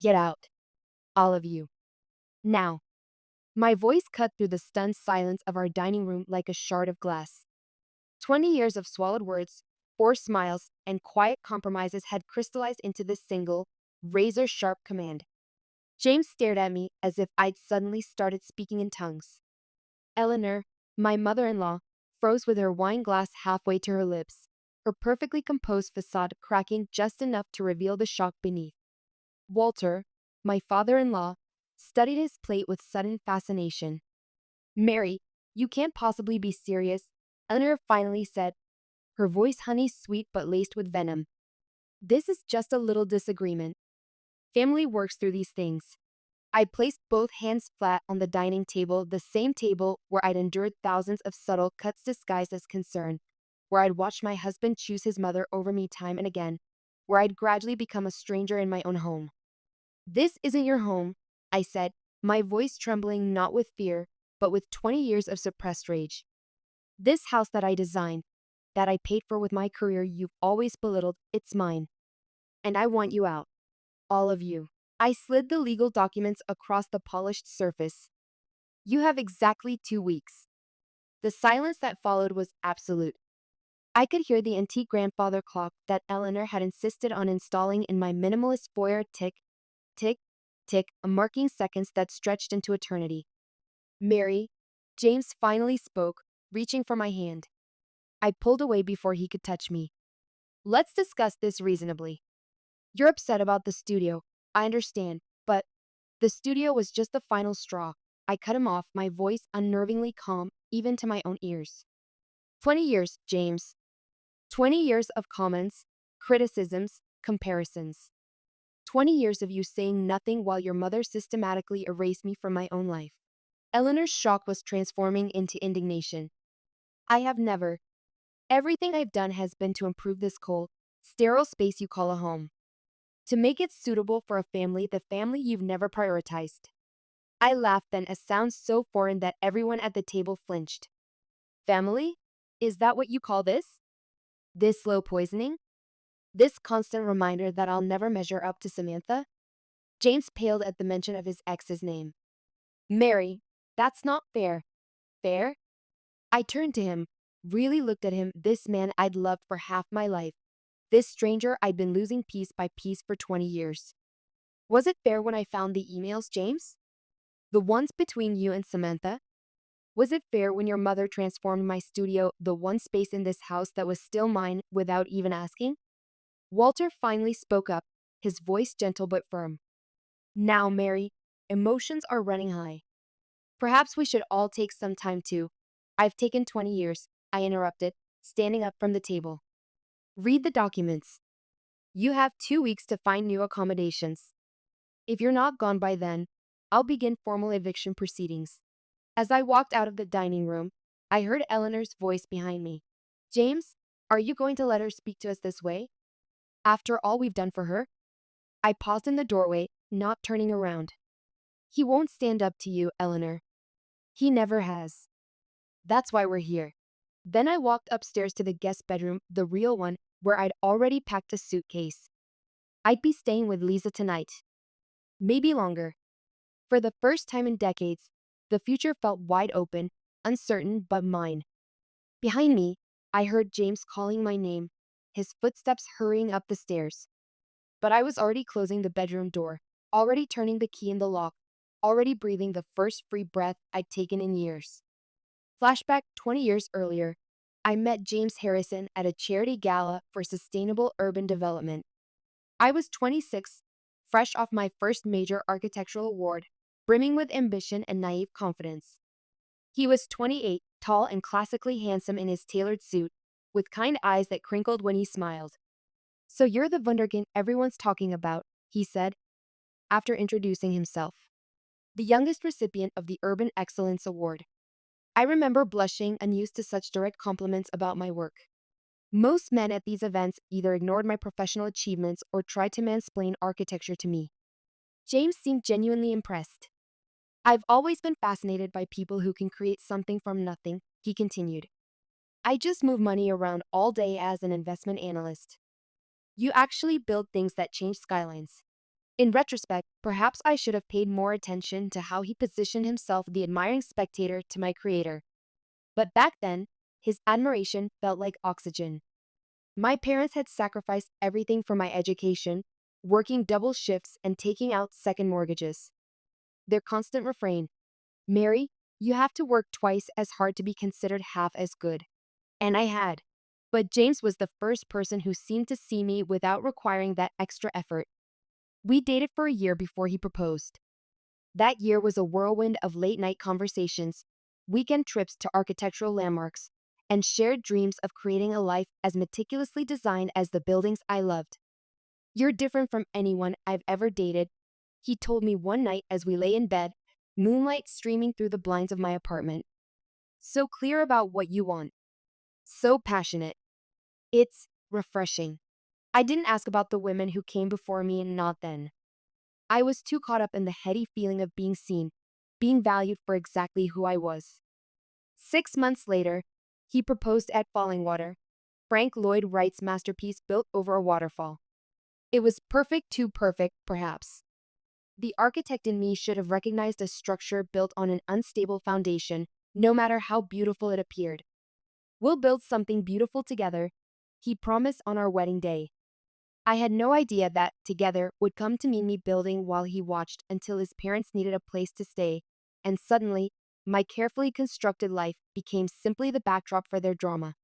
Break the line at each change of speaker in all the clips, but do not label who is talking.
Get out, all of you. Now. My voice cut through the stunned silence of our dining room like a shard of glass. 20 years of swallowed words, forced smiles, and quiet compromises had crystallized into this single, razor sharp command. James stared at me as if I'd suddenly started speaking in tongues. Eleanor, my mother in law, froze with her wine glass halfway to her lips, her perfectly composed facade cracking just enough to reveal the shock beneath. Walter, my father in law, studied his plate with sudden fascination. Mary, you can't possibly be serious, Eleanor finally said, her voice honey sweet but laced with venom. This is just a little disagreement. Family works through these things. I placed both hands flat on the dining table, the same table where I'd endured thousands of subtle cuts disguised as concern, where I'd watched my husband choose his mother over me time and again, where I'd gradually become a stranger in my own home. This isn't your home, I said, my voice trembling not with fear, but with 20 years of suppressed rage. This house that I designed, that I paid for with my career you've always belittled, it's mine. And I want you out. All of you. I slid the legal documents across the polished surface. You have exactly 2 weeks. The silence that followed was absolute. I could hear the antique grandfather clock that Eleanor had insisted on installing in my minimalist foyer tick, tick, tick, marking seconds that stretched into eternity. Mary, James finally spoke, reaching for my hand. I pulled away before he could touch me. Let's discuss this reasonably. You're upset about the studio, I understand, but the studio was just the final straw. I cut him off, my voice unnervingly calm, even to my own ears. 20 years, James. 20 years of comments, criticisms, comparisons. 20 years of you saying nothing while your mother systematically erased me from my own life. Eleanor's shock was transforming into indignation. I have never. Everything I've done has been to improve this cold, sterile space you call a home. To make it suitable for a family, the family you've never prioritized. I laughed then, a sound so foreign that everyone at the table flinched. Family? Is that what you call this? This slow poisoning? This constant reminder that I'll never measure up to Samantha? James paled at the mention of his ex's name. Mary, that's not fair. Fair? I turned to him, really looked at him, this man I'd loved for half my life, this stranger I'd been losing piece by piece for 20 years. Was it fair when I found the emails, James? The ones between you and Samantha? Was it fair when your mother transformed my studio, the one space in this house that was still mine, without even asking? Walter finally spoke up, his voice gentle but firm. Now, Mary, emotions are running high. Perhaps we should all take some time too. I've taken 20 years, I interrupted, standing up from the table. Read the documents. You have 2 weeks to find new accommodations. If you're not gone by then, I'll begin formal eviction proceedings. As I walked out of the dining room, I heard Eleanor's voice behind me. James, are you going to let her speak to us this way? After all we've done for her? I paused in the doorway, not turning around. He won't stand up to you, Eleanor. He never has. That's why we're here. Then I walked upstairs to the guest bedroom, the real one, where I'd already packed a suitcase. I'd be staying with Lisa tonight. Maybe longer. For the first time in decades, the future felt wide open, uncertain but mine. Behind me, I heard James calling my name, his footsteps hurrying up the stairs. But I was already closing the bedroom door, already turning the key in the lock, already breathing the first free breath I'd taken in years. Flashback 20 years earlier, I met James Harrison at a charity gala for sustainable urban development. I was 26, fresh off my first major architectural award, brimming with ambition and naive confidence. He was 28, tall and classically handsome in his tailored suit, with kind eyes that crinkled when he smiled. So you're the wunderkind everyone's talking about, he said, after introducing himself. The youngest recipient of the Urban Excellence Award. I remember blushing, unused to such direct compliments about my work. Most men at these events either ignored my professional achievements or tried to mansplain architecture to me. James seemed genuinely impressed. I've always been fascinated by people who can create something from nothing, he continued. I just move money around all day as an investment analyst. You actually build things that change skylines. In retrospect, perhaps I should have paid more attention to how he positioned himself, the admiring spectator to my creator. But back then, his admiration felt like oxygen. My parents had sacrificed everything for my education, working double shifts and taking out second mortgages. Their constant refrain, Mary, you have to work twice as hard to be considered half as good. And I had. But James was the first person who seemed to see me without requiring that extra effort. We dated for a year before he proposed. That year was a whirlwind of late-night conversations, weekend trips to architectural landmarks, and shared dreams of creating a life as meticulously designed as the buildings I loved. You're different from anyone I've ever dated, he told me one night as we lay in bed, moonlight streaming through the blinds of my apartment. So clear about what you want. So passionate. It's refreshing. I didn't ask about the women who came before me, and not then. I was too caught up in the heady feeling of being seen, being valued for exactly who I was. 6 months later, he proposed at Fallingwater, Frank Lloyd Wright's masterpiece built over a waterfall. It was perfect, too perfect, perhaps. The architect in me should have recognized a structure built on an unstable foundation, no matter how beautiful it appeared. We'll build something beautiful together, he promised on our wedding day. I had no idea that together would come to mean me building while he watched until his parents needed a place to stay, and suddenly, my carefully constructed life became simply the backdrop for their drama.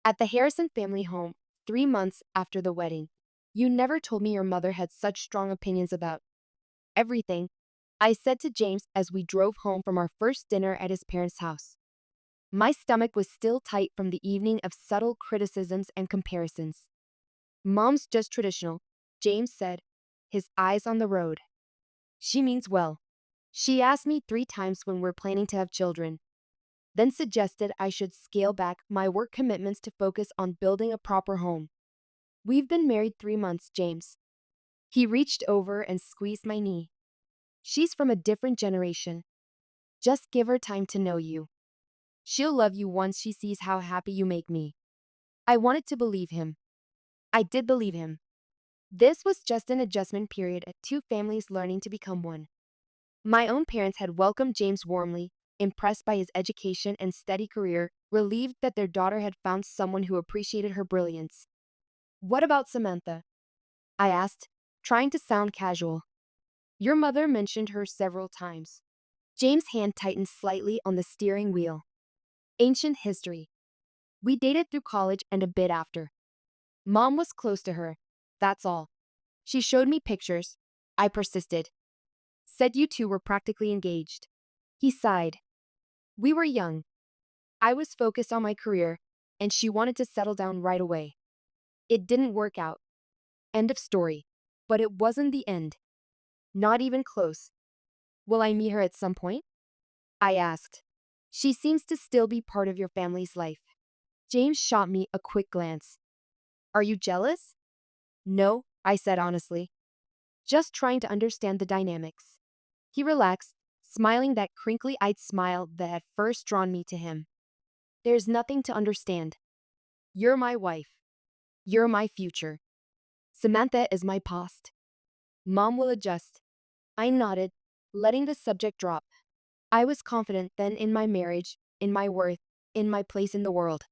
At the Harrison family home, 3 months after the wedding, you never told me your mother had such strong opinions about everything, I said to James as we drove home from our first dinner at his parents' house. My stomach was still tight from the evening of subtle criticisms and comparisons. Mom's just traditional, James said, his eyes on the road. She means well. She asked me 3 times when we're planning to have children, then suggested I should scale back my work commitments to focus on building a proper home. We've been married 3 months, James. He reached over and squeezed my knee. She's from a different generation. Just give her time to know you. She'll love you once she sees how happy you make me. I wanted to believe him. I did believe him. This was just an adjustment period at two families learning to become one. My own parents had welcomed James warmly, impressed by his education and steady career, relieved that their daughter had found someone who appreciated her brilliance. What about Samantha? I asked, trying to sound casual. Your mother mentioned her several times. James' hand tightened slightly on the steering wheel. Ancient history. We dated through college and a bit after. Mom was close to her, that's all. She showed me pictures. I persisted. Said you two were practically engaged. He sighed. We were young. I was focused on my career, and she wanted to settle down right away. It didn't work out. End of story. But it wasn't the end. Not even close. Will I meet her at some point? I asked. She seems to still be part of your family's life. James shot me a quick glance. Are you jealous? No, I said honestly. Just trying to understand the dynamics. He relaxed, smiling that crinkly-eyed smile that had first drawn me to him. There's nothing to understand. You're my wife. You're my future. Samantha is my past. Mom will adjust. I nodded, letting the subject drop. I was confident then in my marriage, in my worth, in my place in the world.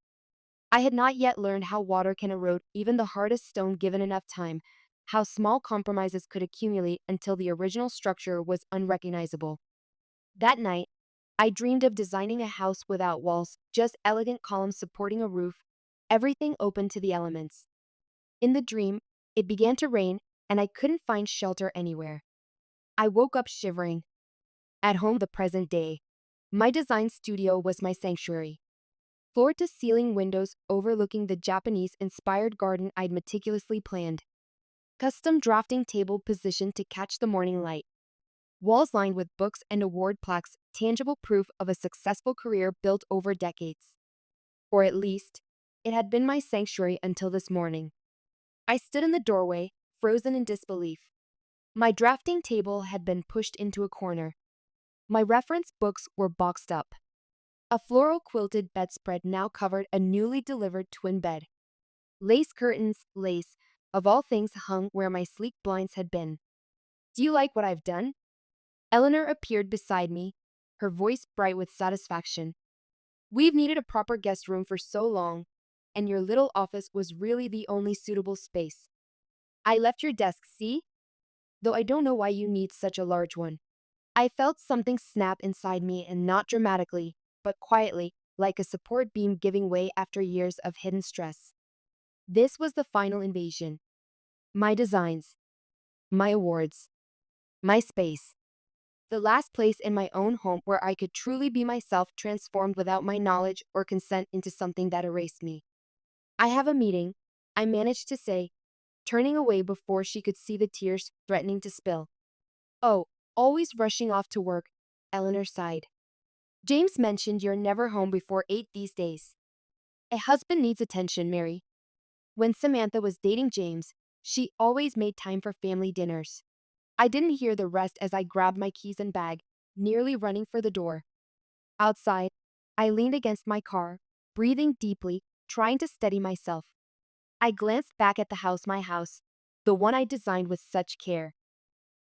I had not yet learned how water can erode even the hardest stone given enough time, how small compromises could accumulate until the original structure was unrecognizable. That night, I dreamed of designing a house without walls, just elegant columns supporting a roof, everything open to the elements. In the dream, it began to rain, and I couldn't find shelter anywhere. I woke up shivering. At home the present day, my design studio was my sanctuary. Floor-to-ceiling windows overlooking the Japanese-inspired garden I'd meticulously planned. Custom drafting table positioned to catch the morning light. Walls lined with books and award plaques, tangible proof of a successful career built over decades. Or at least, it had been my sanctuary until this morning. I stood in the doorway, frozen in disbelief. My drafting table had been pushed into a corner. My reference books were boxed up. A floral quilted bedspread now covered a newly delivered twin bed. Lace curtains, lace, of all things hung where my sleek blinds had been. Do you like what I've done? Eleanor appeared beside me, her voice bright with satisfaction. We've needed a proper guest room for so long, and your little office was really the only suitable space. I left your desk, see? Though I don't know why you need such a large one. I felt something snap inside me, and not dramatically, but quietly, like a support beam giving way after years of hidden stress. This was the final invasion. My designs, my awards, my space. The last place in my own home where I could truly be myself, transformed without my knowledge or consent into something that erased me. I have a meeting, I managed to say, turning away before she could see the tears threatening to spill. Oh, always rushing off to work, Eleanor sighed. James mentioned you're never home before 8 these days. A husband needs attention, Mary. When Samantha was dating James, she always made time for family dinners. I didn't hear the rest as I grabbed my keys and bag, nearly running for the door. Outside, I leaned against my car, breathing deeply, trying to steady myself. I glanced back at my house, the one I designed with such care.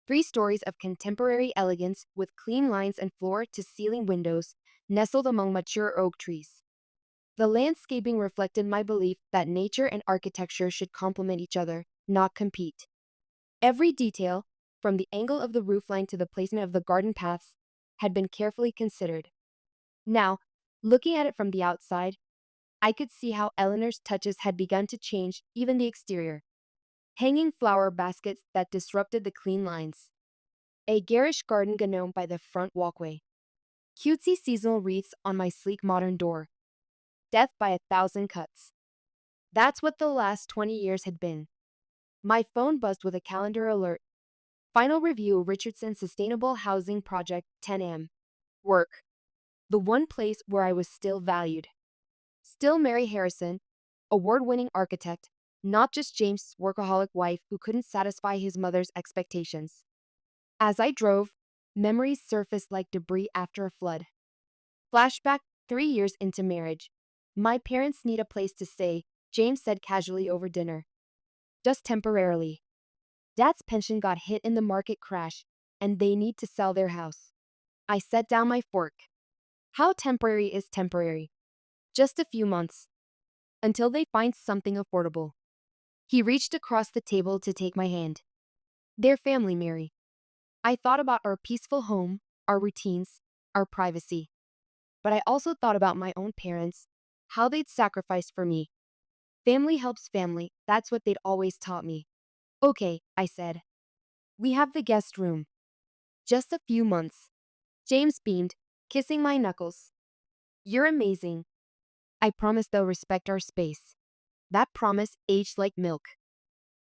3 stories of contemporary elegance with clean lines and floor to ceiling windows, nestled among mature oak trees. The landscaping reflected my belief that nature and architecture should complement each other, not compete. Every detail, from the angle of the roofline to the placement of the garden paths, had been carefully considered. Now, looking at it from the outside, I could see how Eleanor's touches had begun to change even the exterior. Hanging flower baskets that disrupted the clean lines. A garish garden gnome by the front walkway. Cutesy seasonal wreaths on my sleek modern door. Death by 1,000 cuts. That's what the last 20 years had been. My phone buzzed with a calendar alert. Final review Richardson Sustainable Housing Project 10 a.m. Work. The one place where I was still valued. Still Mary Harrison, award-winning architect, not just James' workaholic wife who couldn't satisfy his mother's expectations. As I drove, memories surfaced like debris after a flood. Flashback 3 years into marriage. My parents need a place to stay, James said casually over dinner. Just temporarily. Dad's pension got hit in the market crash, and they need to sell their house. I set down my fork. How temporary is temporary? Just a few months. Until they find something affordable. He reached across the table to take my hand. Their family, Mary. I thought about our peaceful home, our routines, our privacy. But I also thought about my own parents, how they'd sacrificed for me. Family helps family, that's what they'd always taught me. Okay, I said. We have the guest room. Just a few months. James beamed, kissing my knuckles. You're amazing. I promise they'll respect our space. That promise aged like milk.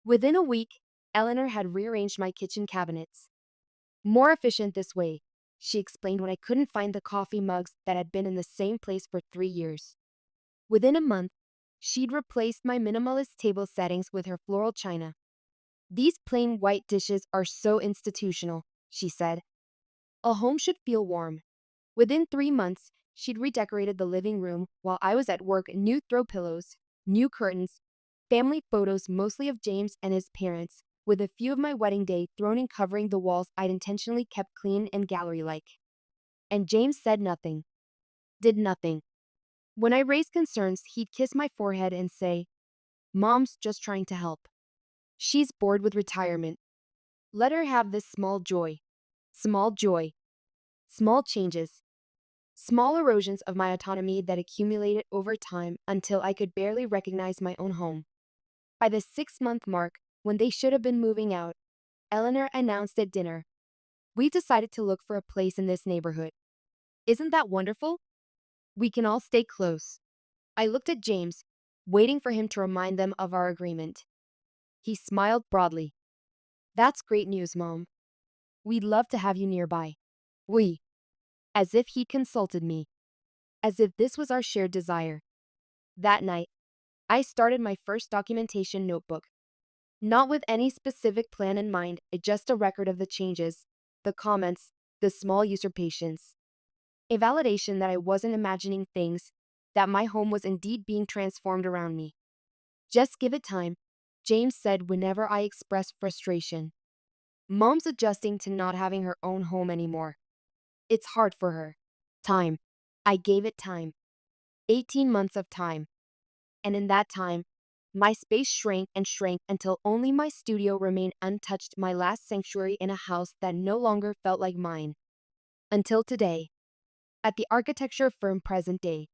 Within a week, Eleanor had rearranged my kitchen cabinets. More efficient this way, she explained when I couldn't find the coffee mugs that had been in the same place for 3 years. Within a month, she'd replaced my minimalist table settings with her floral china. These plain white dishes are so institutional, she said. A home should feel warm. Within 3 months, she'd redecorated the living room while I was at work, new throw pillows, new curtains, family photos mostly of James and his parents, with a few of my wedding day thrown in covering the walls I'd intentionally kept clean and gallery-like. And James said nothing. Did nothing. When I raised concerns, he'd kiss my forehead and say, Mom's just trying to help. She's bored with retirement. Let her have this small joy. Small joy. Small changes. Small erosions of my autonomy that accumulated over time until I could barely recognize my own home. By the 6-month mark, when they should have been moving out, Eleanor announced at dinner, "We decided to look for a place in this neighborhood. Isn't that wonderful? We can all stay close." I looked at James, waiting for him to remind them of our agreement. He smiled broadly. "That's great news, Mom. We'd love to have you nearby." We. As if he consulted me. As if this was our shared desire. That night, I started my first documentation notebook. Not with any specific plan in mind, just a record of the changes, the comments, the small usurpations. A validation that I wasn't imagining things, that my home was indeed being transformed around me. Just give it time, James said whenever I expressed frustration. Mom's adjusting to not having her own home anymore. It's hard for her. Time. I gave it time. 18 months of time. And in that time, my space shrank and shrank until only my studio remained untouched, my last sanctuary in a house that no longer felt like mine. Until today, at the architecture firm present day,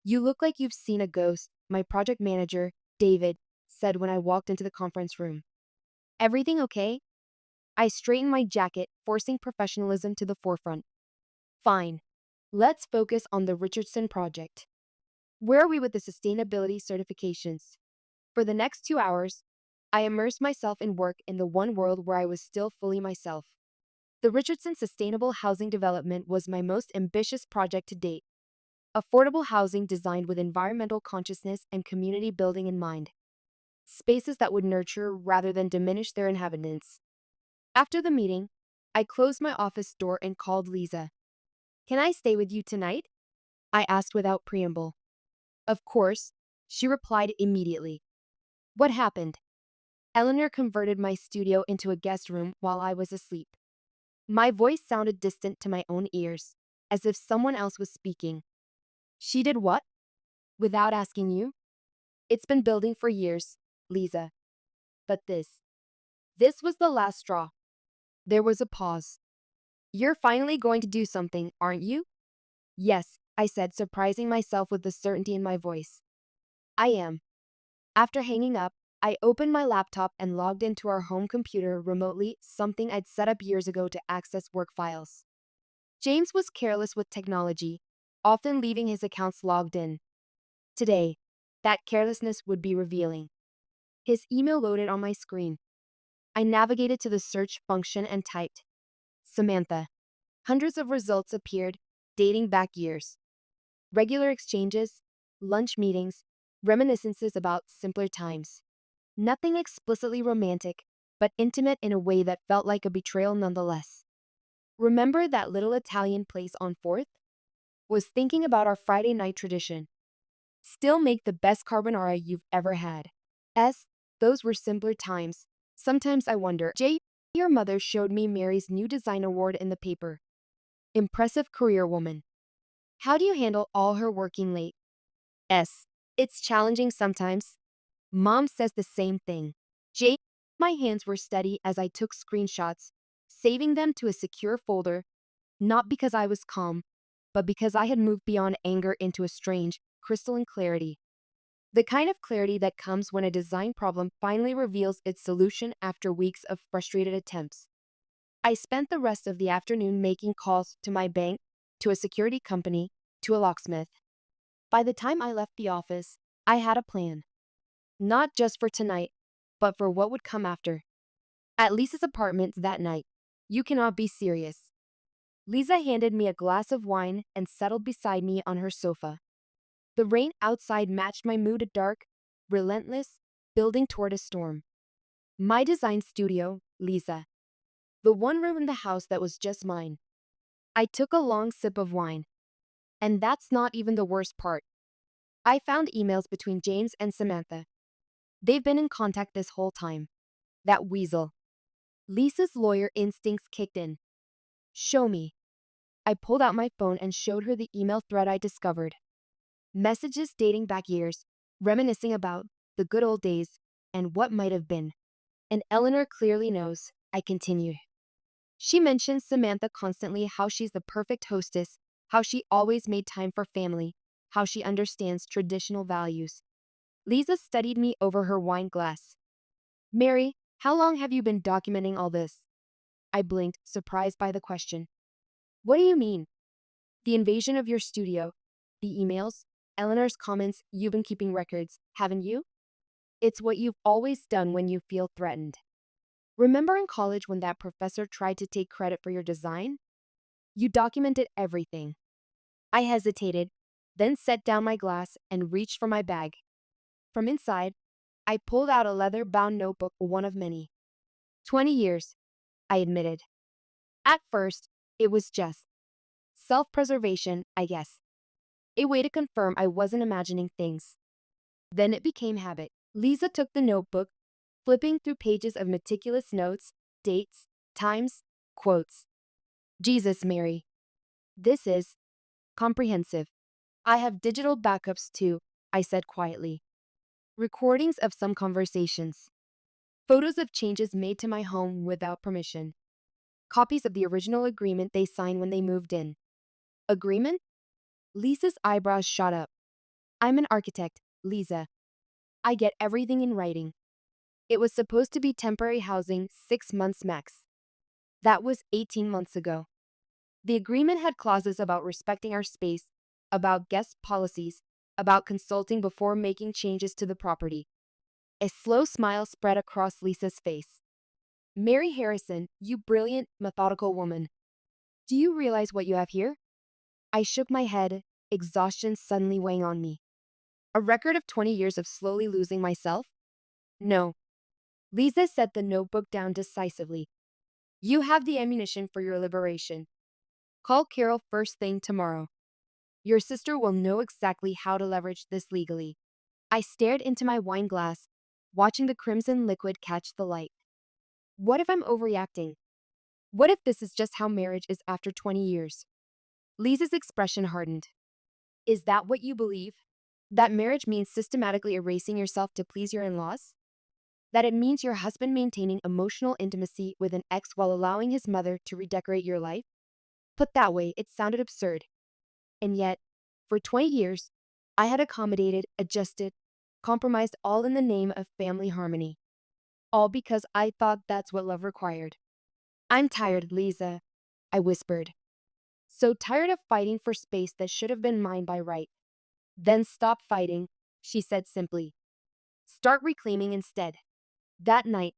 you look like you've seen a ghost, my project manager, David, said when I walked into the conference room. Everything okay? I straightened my jacket, forcing professionalism to the forefront. Fine. Let's focus on the Richardson project. Where are we with the sustainability certifications? For the next 2 hours, I immersed myself in work in the one world where I was still fully myself. The Richardson Sustainable Housing Development was my most ambitious project to date. Affordable housing designed with environmental consciousness and community building in mind. Spaces that would nurture rather than diminish their inhabitants. After the meeting, I closed my office door and called Lisa. Can I stay with you tonight? I asked without preamble. Of course, she replied immediately. What happened? Eleanor converted my studio into a guest room while I was asleep. My voice sounded distant to my own ears, as if someone else was speaking. She did what? Without asking you? It's been building for years, Lisa. But this was the last straw. There was a pause. You're finally going to do something, aren't you? Yes, I said, surprising myself with the certainty in my voice. I am. After hanging up, I opened my laptop and logged into our home computer remotely, something I'd set up years ago to access work files. James was careless with technology, often leaving his accounts logged in. Today, that carelessness would be revealing. His email loaded on my screen. I navigated to the search function and typed, Samantha. Hundreds of results appeared, dating back years. Regular exchanges, lunch meetings, reminiscences about simpler times. Nothing explicitly romantic, but intimate in a way that felt like a betrayal nonetheless. Remember that little Italian place on 4th? Was thinking about our Friday night tradition. Still make the best carbonara you've ever had. S. Those were simpler times. Sometimes I wonder, J. Your mother showed me Mary's new design award in the paper. Impressive career woman. How do you handle all her working late? S. It's challenging sometimes. Mom says the same thing. J. My hands were steady as I took screenshots, saving them to a secure folder, not because I was calm, but because I had moved beyond anger into a strange, crystalline clarity. The kind of clarity that comes when a design problem finally reveals its solution after weeks of frustrated attempts. I spent the rest of the afternoon making calls to my bank, to a security company, to a locksmith. By the time I left the office, I had a plan. Not just for tonight, but for what would come after. At Lisa's apartment that night. You cannot be serious. Lisa handed me a glass of wine and settled beside me on her sofa. The rain outside matched my mood, a dark, relentless, building toward a storm. My design studio, Lisa. The one room in the house that was just mine. I took a long sip of wine. And that's not even the worst part. I found emails between James and Samantha. They've been in contact this whole time. That weasel. Lisa's lawyer instincts kicked in. Show me. I pulled out my phone and showed her the email thread I discovered. Messages dating back years, reminiscing about the good old days and what might have been. And Eleanor clearly knows, I continued. She mentions Samantha constantly, how she's the perfect hostess, how she always made time for family, how she understands traditional values. Lisa studied me over her wine glass. Mary, how long have you been documenting all this? I blinked, surprised by the question. What do you mean? The invasion of your studio, the emails, Eleanor's comments, you've been keeping records, haven't you? It's what you've always done when you feel threatened. Remember in college when that professor tried to take credit for your design? You documented everything. I hesitated, then set down my glass and reached for my bag. From inside, I pulled out a leather-bound notebook, one of many. 20 years, I admitted. At first, it was just self-preservation, I guess. A way to confirm I wasn't imagining things. Then it became habit. Lisa took the notebook, flipping through pages of meticulous notes, dates, times, quotes. Jesus, Mary. This is comprehensive. I have digital backups too, I said quietly. Recordings of some conversations. Photos of changes made to my home without permission. Copies of the original agreement they signed when they moved in. Agreement? Lisa's eyebrows shot up. I'm an architect, Lisa. I get everything in writing. It was supposed to be temporary housing, 6 months max. That was 18 months ago. The agreement had clauses about respecting our space, about guest policies, about consulting before making changes to the property. A slow smile spread across Lisa's face. Mary Harrison, you brilliant, methodical woman. Do you realize what you have here? I shook my head, exhaustion suddenly weighing on me. A record of 20 years of slowly losing myself? No. Lisa set the notebook down decisively. You have the ammunition for your liberation. Call Carol first thing tomorrow. Your sister will know exactly how to leverage this legally. I stared into my wine glass, watching the crimson liquid catch the light. What if I'm overreacting? What if this is just how marriage is after 20 years? Lisa's expression hardened. Is that what you believe? That marriage means systematically erasing yourself to please your in-laws? That it means your husband maintaining emotional intimacy with an ex while allowing his mother to redecorate your life? Put that way, it sounded absurd. And yet, for 20 years, I had accommodated, adjusted, compromised all in the name of family harmony. All because I thought that's what love required. I'm tired, Lisa, I whispered. So tired of fighting for space that should have been mine by right. Then stop fighting, she said simply. Start reclaiming instead. That night,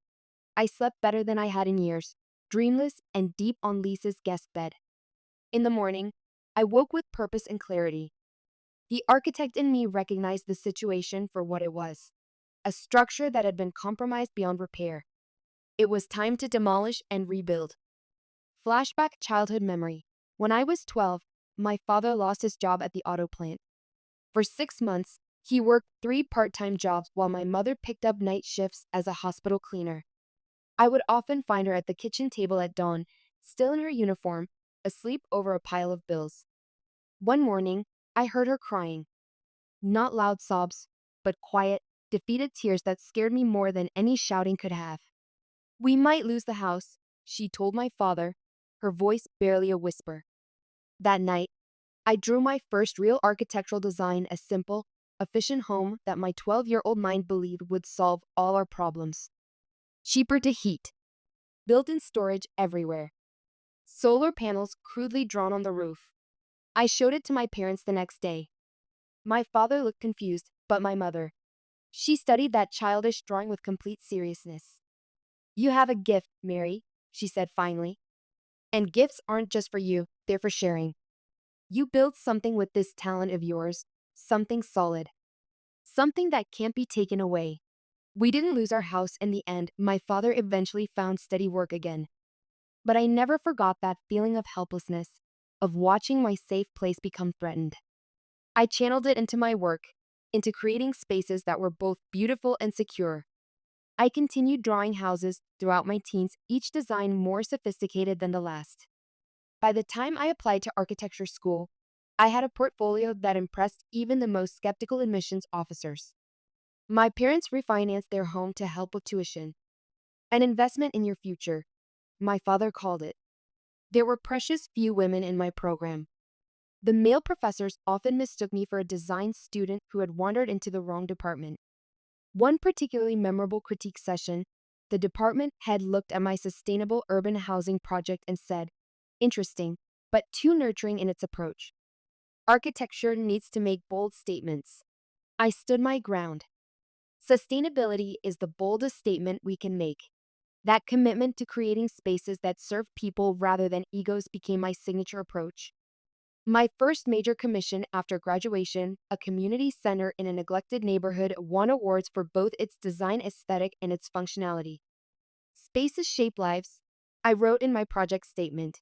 I slept better than I had in years, dreamless and deep on Lisa's guest bed. In the morning, I woke with purpose and clarity. The architect in me recognized the situation for what it was, a structure that had been compromised beyond repair. It was time to demolish and rebuild. Flashback childhood memory. When I was 12, my father lost his job at the auto plant. For 6 months, he worked 3 part-time jobs while my mother picked up night shifts as a hospital cleaner. I would often find her at the kitchen table at dawn, still in her uniform, asleep over a pile of bills. One morning, I heard her crying. Not loud sobs, but quiet, defeated tears that scared me more than any shouting could have. We might lose the house, she told my father, her voice barely a whisper. That night, I drew my first real architectural design, a simple, efficient home that my 12-year-old mind believed would solve all our problems. Cheaper to heat. Built-in storage everywhere. Solar panels crudely drawn on the roof. I showed it to my parents the next day. My father looked confused, but my mother. She studied that childish drawing with complete seriousness. You have a gift, Mary, she said finally. And gifts aren't just for you, they're for sharing. You build something with this talent of yours, something solid. Something that can't be taken away. We didn't lose our house in the end. My father eventually found steady work again. But I never forgot that feeling of helplessness, of watching my safe place become threatened. I channeled it into my work, into creating spaces that were both beautiful and secure. I continued drawing houses throughout my teens, each design more sophisticated than the last. By the time I applied to architecture school, I had a portfolio that impressed even the most skeptical admissions officers. My parents refinanced their home to help with tuition. An investment in your future, my father called it. There were precious few women in my program. The male professors often mistook me for a design student who had wandered into the wrong department. One particularly memorable critique session, the department head looked at my sustainable urban housing project and said, "Interesting, but too nurturing in its approach. Architecture needs to make bold statements." I stood my ground. Sustainability is the boldest statement we can make. That commitment to creating spaces that serve people rather than egos became my signature approach. My first major commission after graduation, a community center in a neglected neighborhood, won awards for both its design aesthetic and its functionality. Spaces shape lives, I wrote in my project statement.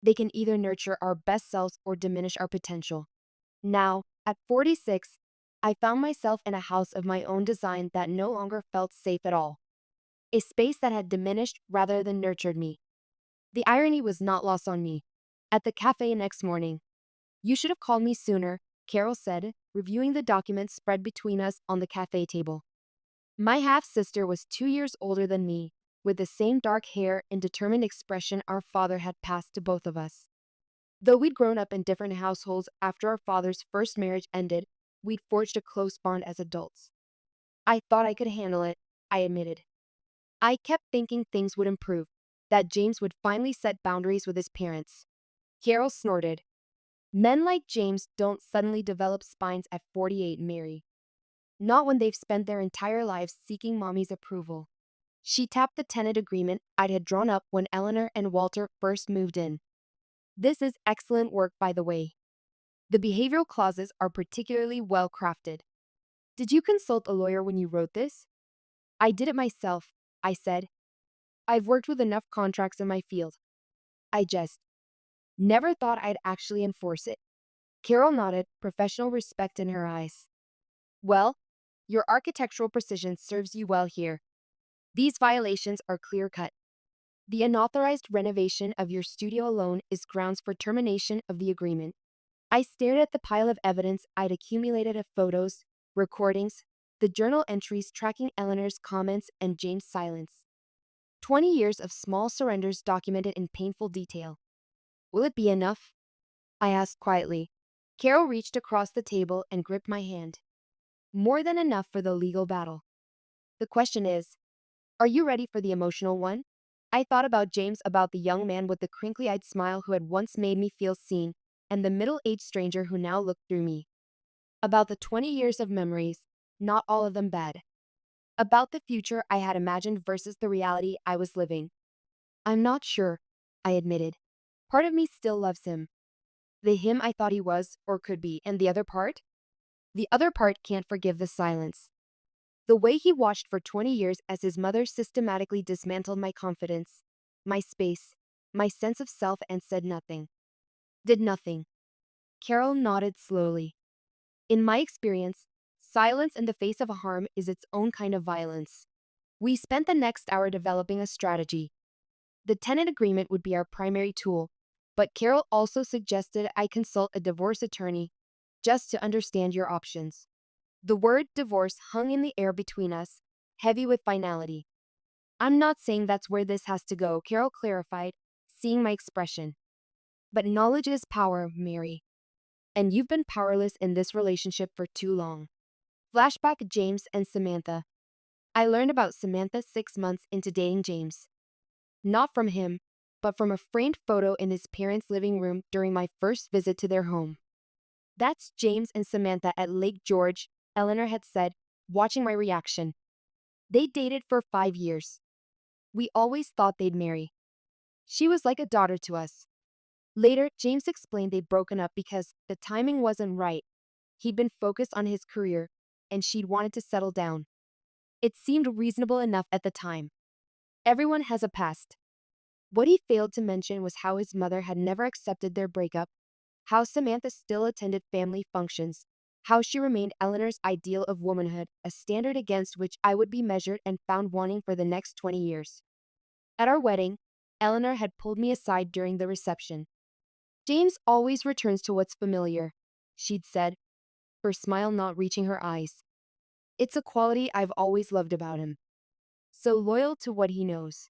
They can either nurture our best selves or diminish our potential. Now, at 46, I found myself in a house of my own design that no longer felt safe at all. A space that had diminished rather than nurtured me. The irony was not lost on me. At the cafe next morning, "You should have called me sooner," Carol said, reviewing the documents spread between us on the cafe table. My half-sister was 2 years older than me, with the same dark hair and determined expression our father had passed to both of us. Though we'd grown up in different households after our father's first marriage ended, we'd forged a close bond as adults. "I thought I could handle it," I admitted. I kept thinking things would improve, that James would finally set boundaries with his parents. Carol snorted. "Men like James don't suddenly develop spines at 48, Mary. Not when they've spent their entire lives seeking mommy's approval." She tapped the tenant agreement I had drawn up when Eleanor and Walter first moved in. "This is excellent work, by the way. The behavioral clauses are particularly well crafted. Did you consult a lawyer when you wrote this?" "I did it myself," I said. "I've worked with enough contracts in my field." I just never thought I'd actually enforce it. Carol nodded, professional respect in her eyes. "Well, your architectural precision serves you well here. These violations are clear-cut. The unauthorized renovation of your studio alone is grounds for termination of the agreement." I stared at the pile of evidence I'd accumulated of photos, recordings, the journal entries tracking Eleanor's comments and James' silence. 20 years of small surrenders documented in painful detail. "Will it be enough?" I asked quietly. Carol reached across the table and gripped my hand. "More than enough for the legal battle. The question is, are you ready for the emotional one?" I thought about James, about the young man with the crinkly-eyed smile who had once made me feel seen, and the middle-aged stranger who now looked through me. About the 20 years of memories, not all of them bad. About the future I had imagined versus the reality I was living. "I'm not sure," I admitted. "Part of me still loves him. The him I thought he was, or could be, and the other part? The other part can't forgive the silence. The way he watched for 20 years as his mother systematically dismantled my confidence, my space, my sense of self, and said nothing. Did nothing." Carol nodded slowly. "In my experience, silence in the face of a harm is its own kind of violence." We spent the next hour developing a strategy. The tenant agreement would be our primary tool, but Carol also suggested I consult a divorce attorney just to understand your options. The word divorce hung in the air between us, heavy with finality. "I'm not saying that's where this has to go," Carol clarified, seeing my expression. "But knowledge is power, Mary. And you've been powerless in this relationship for too long." Flashback: James and Samantha. I learned about Samantha 6 months into dating James. Not from him, but from a framed photo in his parents' living room during my first visit to their home. "That's James and Samantha at Lake George," Eleanor had said, watching my reaction. "They dated for 5 years. We always thought they'd marry. She was like a daughter to us." Later, James explained they'd broken up because the timing wasn't right. He'd been focused on his career, and she'd wanted to settle down. It seemed reasonable enough at the time. Everyone has a past. What he failed to mention was how his mother had never accepted their breakup, how Samantha still attended family functions, how she remained Eleanor's ideal of womanhood, a standard against which I would be measured and found wanting for the next 20 years. At our wedding, Eleanor had pulled me aside during the reception. "James always returns to what's familiar," she'd said, her smile not reaching her eyes. "It's a quality I've always loved about him. So loyal to what he knows."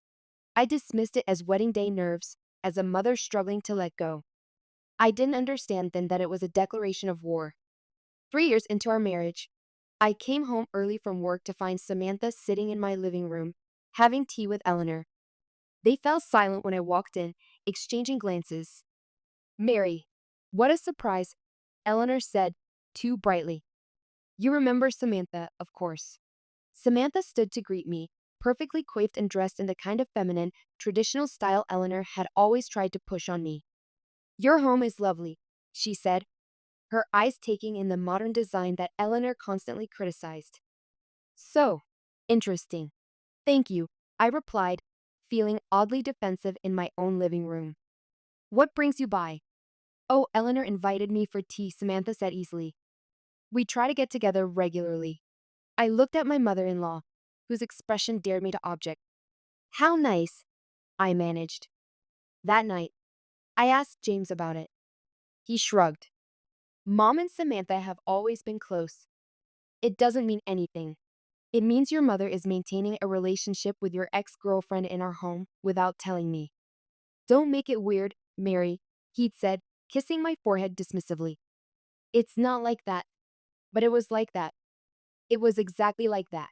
I dismissed it as wedding day nerves, as a mother struggling to let go. I didn't understand then that it was a declaration of war. 3 years into our marriage, I came home early from work to find Samantha sitting in my living room, having tea with Eleanor. They fell silent when I walked in, exchanging glances. "Mary, what a surprise," Eleanor said, too brightly. "You remember Samantha, of course." Samantha stood to greet me, perfectly coiffed and dressed in the kind of feminine, traditional style Eleanor had always tried to push on me. "Your home is lovely," she said, her eyes taking in the modern design that Eleanor constantly criticized. "So, interesting." "Thank you," I replied, feeling oddly defensive in my own living room. "What brings you by?" "Oh, Eleanor invited me for tea," Samantha said easily. "We try to get together regularly." I looked at my mother-in-law, whose expression dared me to object. "How nice," I managed. That night, I asked James about it. He shrugged. Mom and Samantha have always been close. It doesn't mean anything. It means your mother is maintaining a relationship with your ex-girlfriend in our home without telling me. Don't make it weird, Mary, he'd said, kissing my forehead dismissively. It's not like that. But it was like that. It was exactly like that.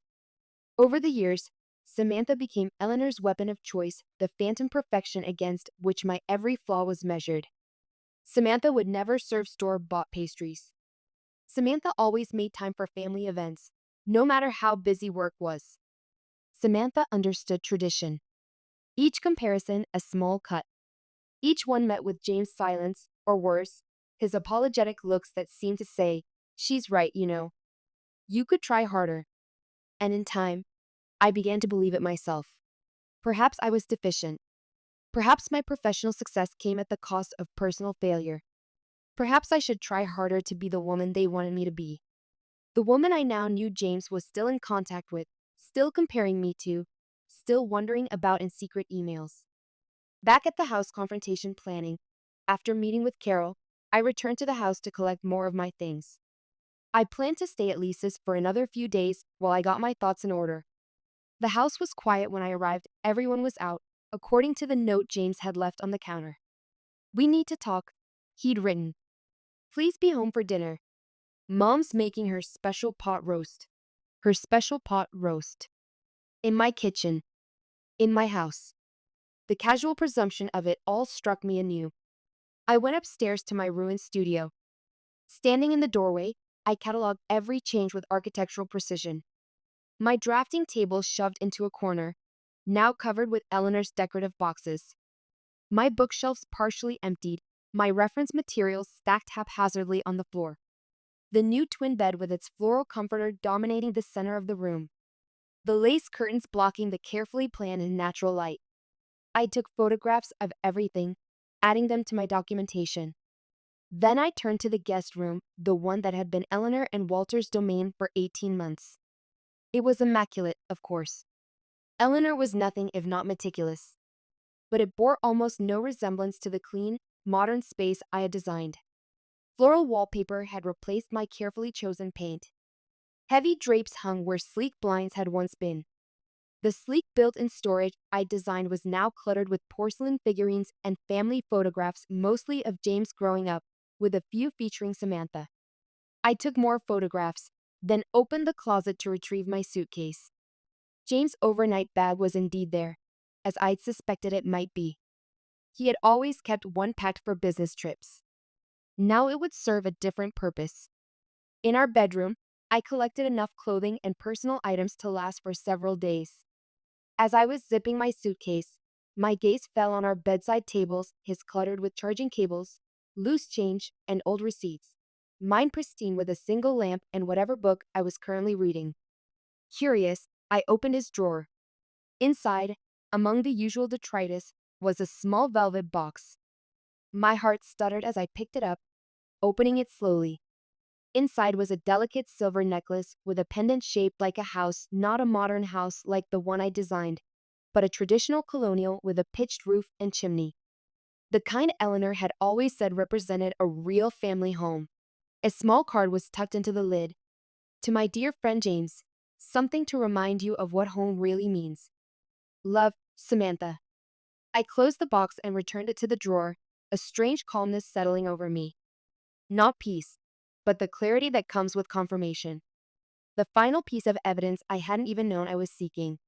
Over the years, Samantha became Eleanor's weapon of choice, the phantom perfection against which my every flaw was measured. Samantha would never serve store-bought pastries. Samantha always made time for family events, no matter how busy work was. Samantha understood tradition. Each comparison a small cut. Each one met with James' silence, or worse, his apologetic looks that seemed to say, "She's right, you know. You could try harder." And in time, I began to believe it myself. Perhaps I was deficient. Perhaps my professional success came at the cost of personal failure. Perhaps I should try harder to be the woman they wanted me to be. The woman I now knew James was still in contact with, still comparing me to, still wondering about in secret emails. Back at the house confrontation planning, after meeting with Carol, I returned to the house to collect more of my things. I planned to stay at Lisa's for another few days while I got my thoughts in order. The house was quiet when I arrived, everyone was out, according to the note James had left on the counter. "We need to talk," he'd written. "Please be home for dinner. Mom's making her special pot roast." Her special pot roast. In my kitchen. In my house. The casual presumption of it all struck me anew. I went upstairs to my ruined studio. Standing in the doorway, I cataloged every change with architectural precision. My drafting table shoved into a corner, now covered with Eleanor's decorative boxes. My bookshelves partially emptied, my reference materials stacked haphazardly on the floor. The new twin bed with its floral comforter dominating the center of the room. The lace curtains blocking the carefully planned and natural light. I took photographs of everything, adding them to my documentation. Then I turned to the guest room, the one that had been Eleanor and Walter's domain for 18 months. It was immaculate, of course. Eleanor was nothing if not meticulous. But it bore almost no resemblance to the clean, modern space I had designed. Floral wallpaper had replaced my carefully chosen paint. Heavy drapes hung where sleek blinds had once been. The sleek built-in storage I designed was now cluttered with porcelain figurines and family photographs, mostly of James growing up, with a few featuring Samantha. I took more photographs, then opened the closet to retrieve my suitcase. James' overnight bag was indeed there, as I'd suspected it might be. He had always kept one packed for business trips. Now it would serve a different purpose. In our bedroom, I collected enough clothing and personal items to last for several days. As I was zipping my suitcase, my gaze fell on our bedside tables, his cluttered with charging cables, loose change, and old receipts. Mine pristine with a single lamp and whatever book I was currently reading. Curious, I opened his drawer. Inside, among the usual detritus, was a small velvet box. My heart stuttered as I picked it up, opening it slowly. Inside was a delicate silver necklace with a pendant shaped like a house, not a modern house like the one I designed, but a traditional colonial with a pitched roof and chimney. The kind Eleanor had always said represented a real family home. A small card was tucked into the lid. "To my dear friend James, something to remind you of what home really means. Love, Samantha." I closed the box and returned it to the drawer, a strange calmness settling over me. Not peace, but the clarity that comes with confirmation. The final piece of evidence I hadn't even known I was seeking.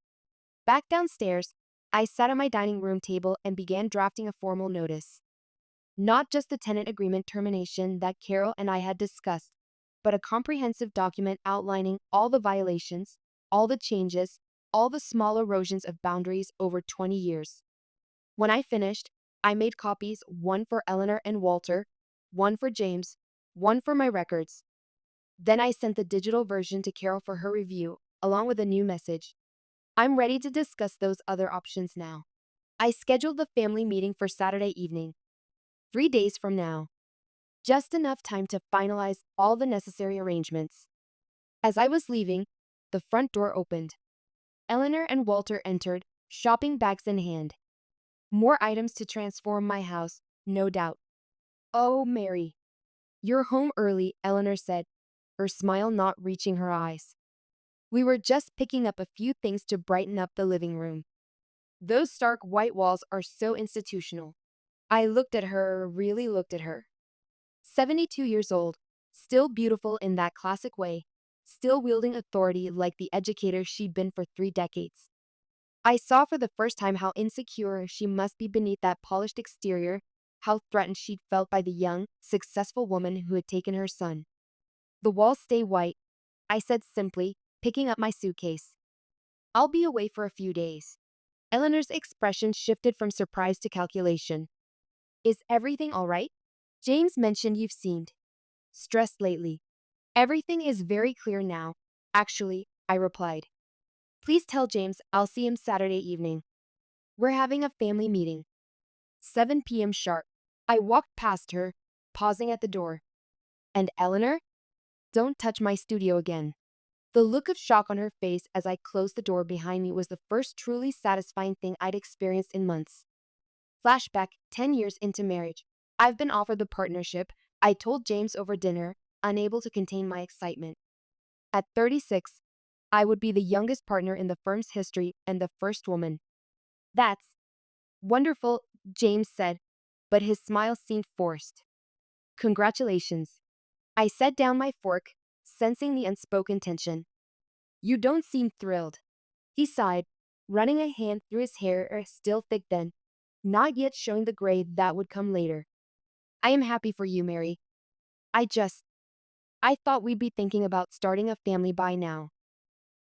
Back downstairs, I sat at my dining room table and began drafting a formal notice. Not just the tenant agreement termination that Carol and I had discussed, but a comprehensive document outlining all the violations, all the changes, all the small erosions of boundaries over 20 years. When I finished, I made copies, one for Eleanor and Walter, one for James, one for my records. Then I sent the digital version to Carol for her review, along with a new message. "I'm ready to discuss those other options now." I scheduled the family meeting for Saturday evening, 3 days from now. Just enough time to finalize all the necessary arrangements. As I was leaving, the front door opened. Eleanor and Walter entered, shopping bags in hand. More items to transform my house, no doubt. Oh, Mary. You're home early, Eleanor said, her smile not reaching her eyes. We were just picking up a few things to brighten up the living room. Those stark white walls are so institutional. I looked at her, really looked at her. 72 years old, still beautiful in that classic way, still wielding authority like the educator she'd been for 3 decades. I saw for the first time how insecure she must be beneath that polished exterior, how threatened she'd felt by the young, successful woman who had taken her son. The walls stay white, I said simply, picking up my suitcase. I'll be away for a few days. Eleanor's expression shifted from surprise to calculation. Is everything all right? James mentioned you've seemed stressed lately. Everything is very clear now. Actually, I replied. Please tell James I'll see him Saturday evening. We're having a family meeting. 7 p.m. sharp. I walked past her, pausing at the door. And Eleanor? Don't touch my studio again. The look of shock on her face as I closed the door behind me was the first truly satisfying thing I'd experienced in months. Flashback 10 years into marriage. I've been offered the partnership, I told James over dinner, unable to contain my excitement. At 36, I would be the youngest partner in the firm's history and the first woman. That's wonderful, James said, but his smile seemed forced. Congratulations. I set down my fork, sensing the unspoken tension. You don't seem thrilled. He sighed, running a hand through his hair, still thick then, not yet showing the gray that would come later. I am happy for you, Mary. I thought we'd be thinking about starting a family by now.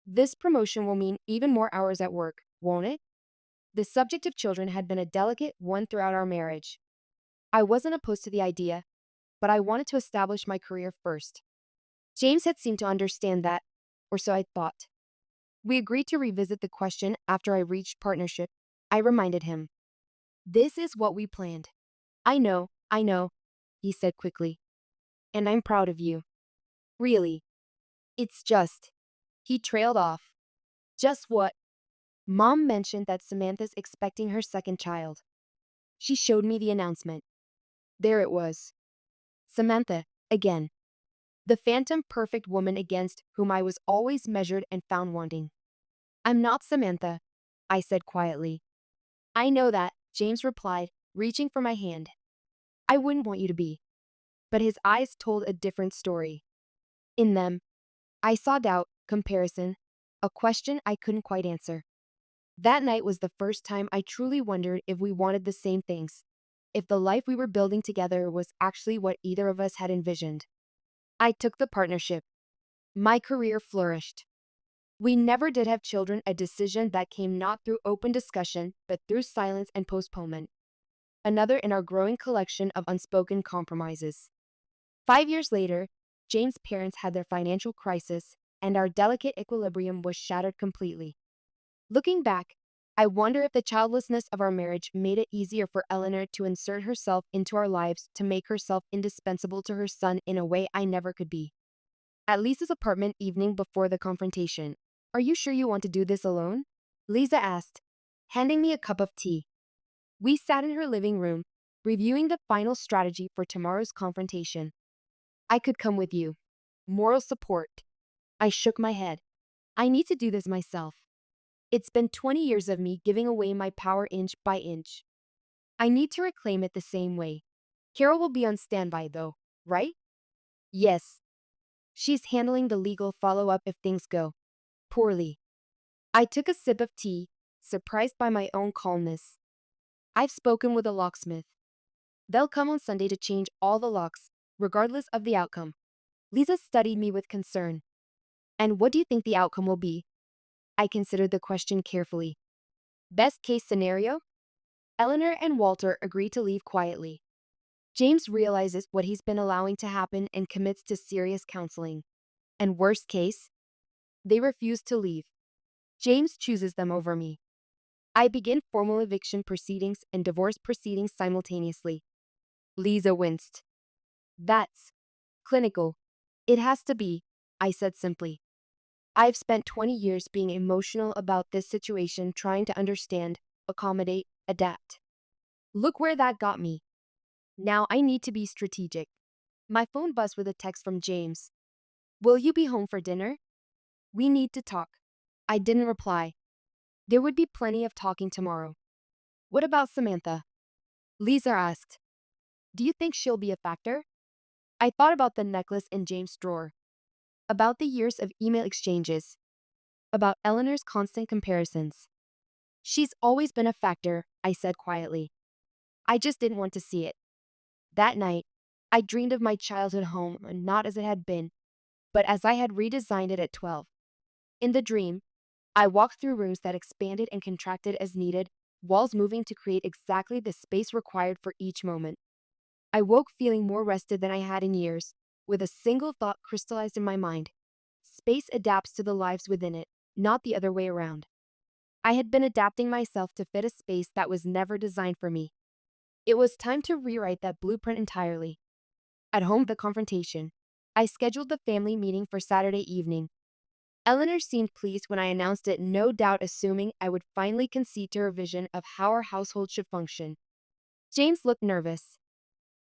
This promotion will mean even more hours at work, won't it? The subject of children had been a delicate one throughout our marriage. I wasn't opposed to the idea, but I wanted to establish my career first. James had seemed to understand that, or so I thought. We agreed to revisit the question after I reached partnership. I reminded him. This is what we planned. I know, he said quickly. And I'm proud of you. Really. It's just. He trailed off. Just what? Mom mentioned that Samantha's expecting her second child. She showed me the announcement. There it was. Samantha, again. The phantom perfect woman against whom I was always measured and found wanting. I'm not Samantha, I said quietly. I know that, James replied, reaching for my hand. I wouldn't want you to be. But his eyes told a different story. In them, I saw doubt, comparison, a question I couldn't quite answer. That night was the first time I truly wondered if we wanted the same things, if the life we were building together was actually what either of us had envisioned. I took the partnership. My career flourished. We never did have children, a decision that came not through open discussion, but through silence and postponement. Another in our growing collection of unspoken compromises. 5 years later, James' parents had their financial crisis, and our delicate equilibrium was shattered completely. Looking back, I wonder if the childlessness of our marriage made it easier for Eleanor to insert herself into our lives, to make herself indispensable to her son in a way I never could be. At Lisa's apartment evening before the confrontation. Are you sure you want to do this alone? Lisa asked, handing me a cup of tea. We sat in her living room, reviewing the final strategy for tomorrow's confrontation. I could come with you. Moral support. I shook my head. I need to do this myself. It's been 20 years of me giving away my power inch by inch. I need to reclaim it the same way. Carol will be on standby though, right? Yes. She's handling the legal follow-up if things go poorly. I took a sip of tea, surprised by my own calmness. I've spoken with a locksmith. They'll come on Sunday to change all the locks, regardless of the outcome. Lisa studied me with concern. And what do you think the outcome will be? I considered the question carefully. Best case scenario? Eleanor and Walter agreed to leave quietly. James realizes what he's been allowing to happen and commits to serious counseling. And worst case? They refuse to leave. James chooses them over me. I begin formal eviction proceedings and divorce proceedings simultaneously. Lisa winced. That's clinical. It has to be, I said simply. I've spent 20 years being emotional about this situation, trying to understand, accommodate, adapt. Look where that got me. Now I need to be strategic. My phone buzzed with a text from James. Will you be home for dinner? We need to talk. I didn't reply. There would be plenty of talking tomorrow. What about Samantha? Lisa asked. Do you think she'll be a factor? I thought about the necklace in James' drawer, about the years of email exchanges, about Eleanor's constant comparisons. She's always been a factor, I said quietly. I just didn't want to see it. That night, I dreamed of my childhood home, not as it had been, but as I had redesigned it at 12. In the dream, I walked through rooms that expanded and contracted as needed, walls moving to create exactly the space required for each moment. I woke feeling more rested than I had in years, with a single thought crystallized in my mind. Space adapts to the lives within it, not the other way around. I had been adapting myself to fit a space that was never designed for me. It was time to rewrite that blueprint entirely. At home, the confrontation. I scheduled the family meeting for Saturday evening. Eleanor seemed pleased when I announced it, no doubt assuming I would finally concede to her vision of how our household should function. James looked nervous.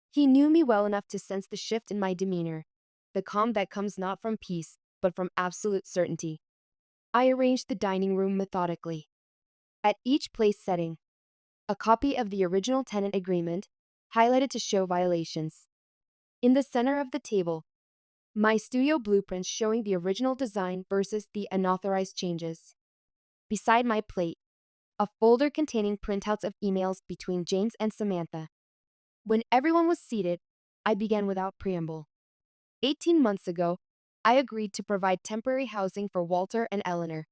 He knew me well enough to sense the shift in my demeanor, the calm that comes not from peace, but from absolute certainty. I arranged the dining room methodically. At each place setting, a copy of the original tenant agreement, highlighted to show violations. In the center of the table, my studio blueprints showing the original design versus the unauthorized changes. Beside my plate, a folder containing printouts of emails between James and Samantha. When everyone was seated, I began without preamble. 18 months ago, I agreed to provide temporary housing for Walter and Eleanor.